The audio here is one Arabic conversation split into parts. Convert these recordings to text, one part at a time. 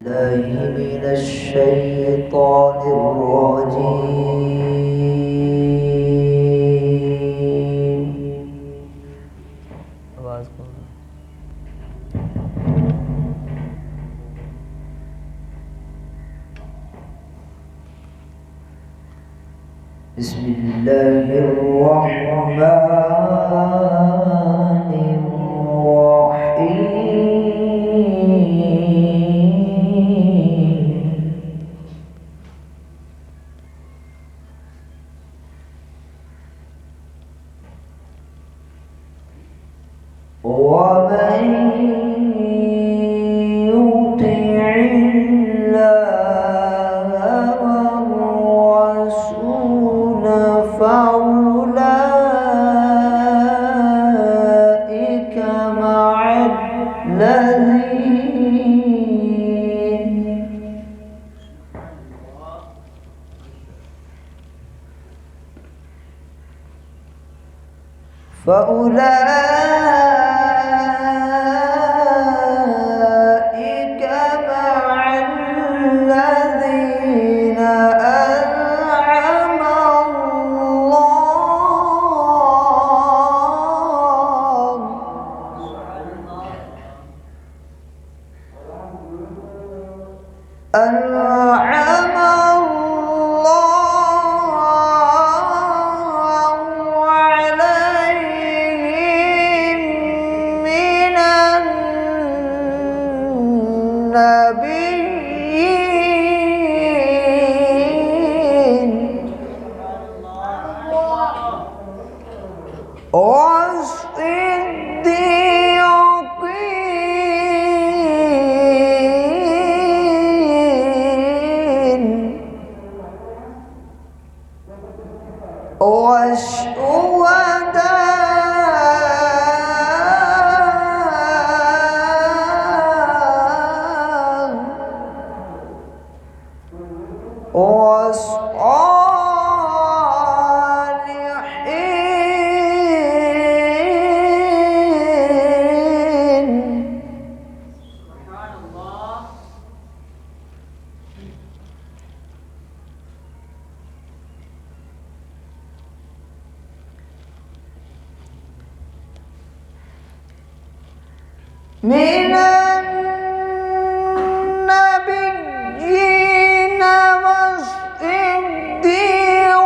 الله من الشيطان الرجيم. بسم الله الرحمن الرحيم. ومن يطع الله والرسول فأولئك مع الذين أنعم الله عليهم من النبيين والصديقين والصالحين من النبيين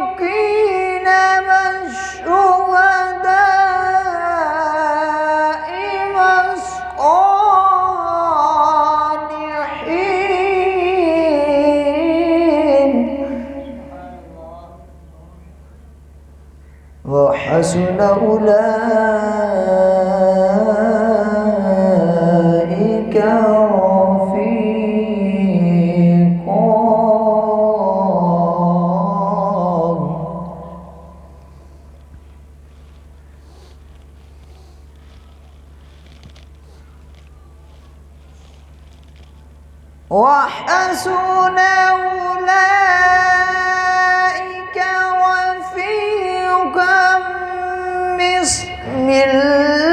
والصديقين والشهداء والصالحين وحسن أولئك رفيقا وحسن أولئك رفيقا بسم الله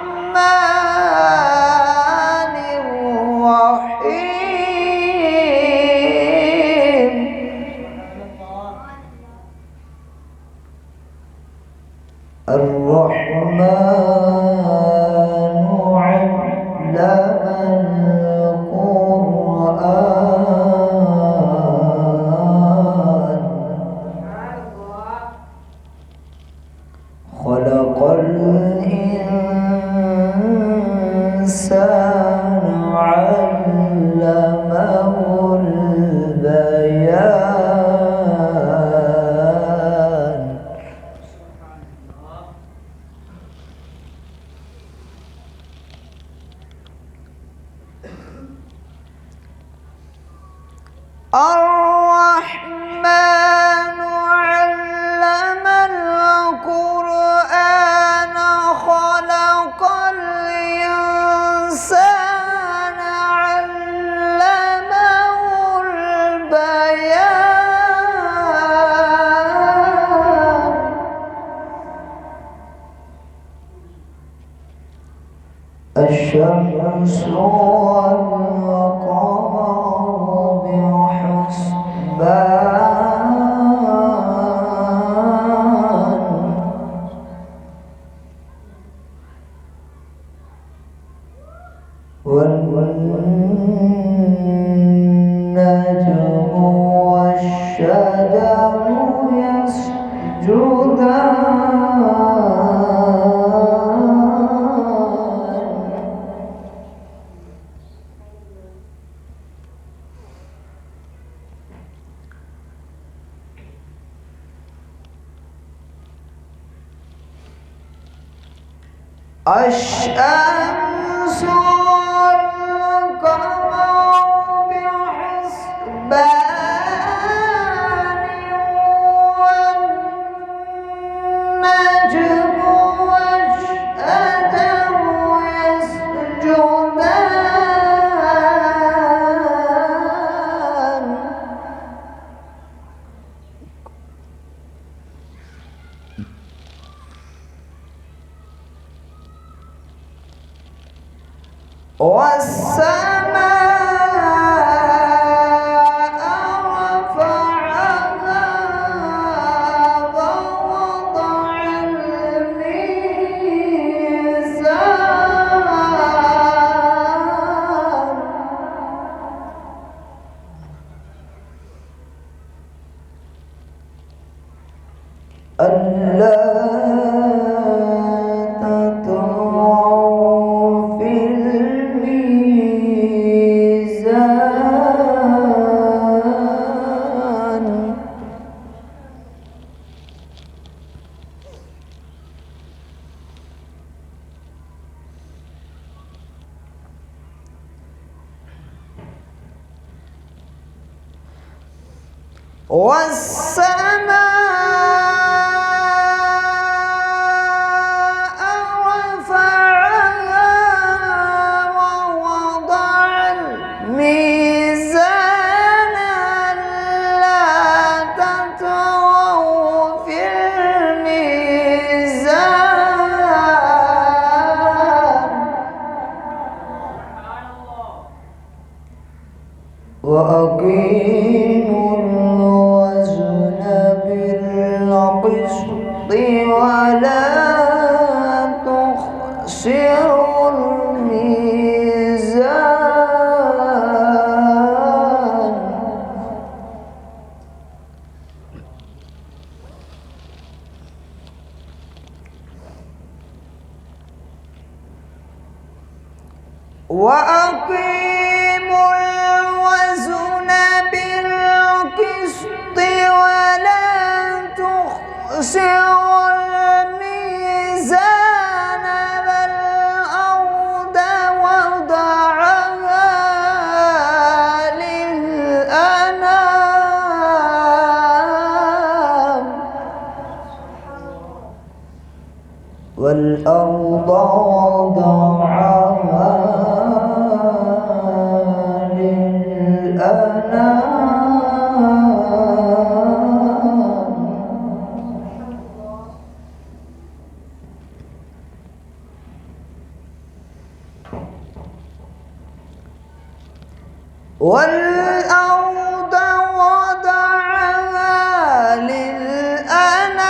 الرحمن الرحيم الرحمن علم القرآن خلق الإنسان علمه البيان الرحمن علم القرآن خلق الإنسان علمه البيان الشمس والقمر بحسبان والنجم والشجر يسجدان الشمس والقمر بحسبان والنجم والشجر يسجدان والسماء رفعها ووضع الميزان ألا تطغوا في الميزان والسماء رفعها ووضع الميزان ألا تطغوا في الميزان وأقيموا الوزن بالقسط ولا تخسروا الميزان وأقيموا الوزن بالقسط ولا تخسروا الميزان والأرض وضعها للأنام والأرض وضعها والأرض وضعها للأنام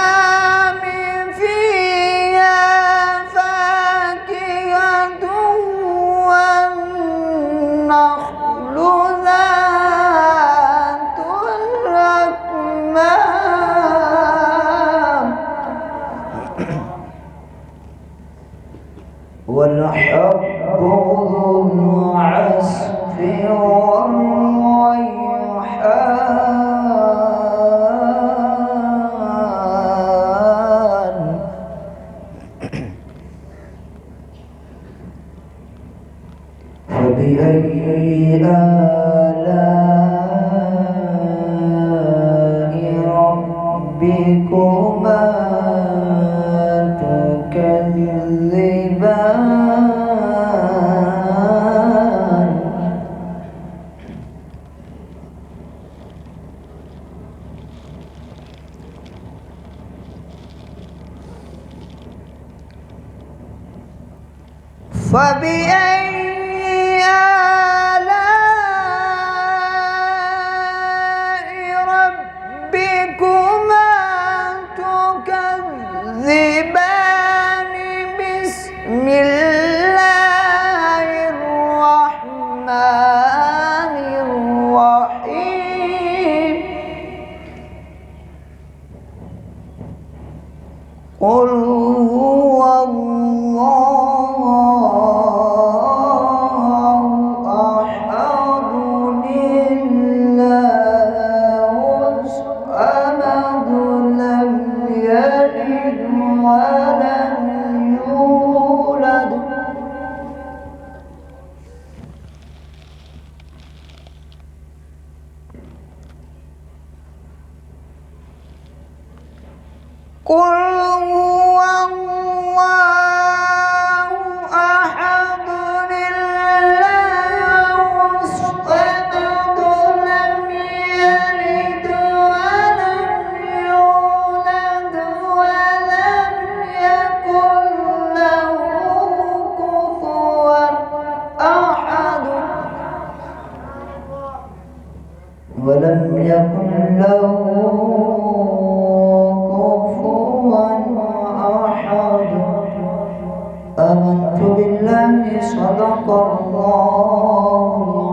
فيها فاكهة والنخل ذات الأكمام والحب ذو العصف والريحان فبأي آلاء ربكما تكذبان فبأي قل هو الله أحد الله الصمد لم يلد ولم يولد ولم يكن له كفوا أحد ولم يكن له آمنت بالله صدق الله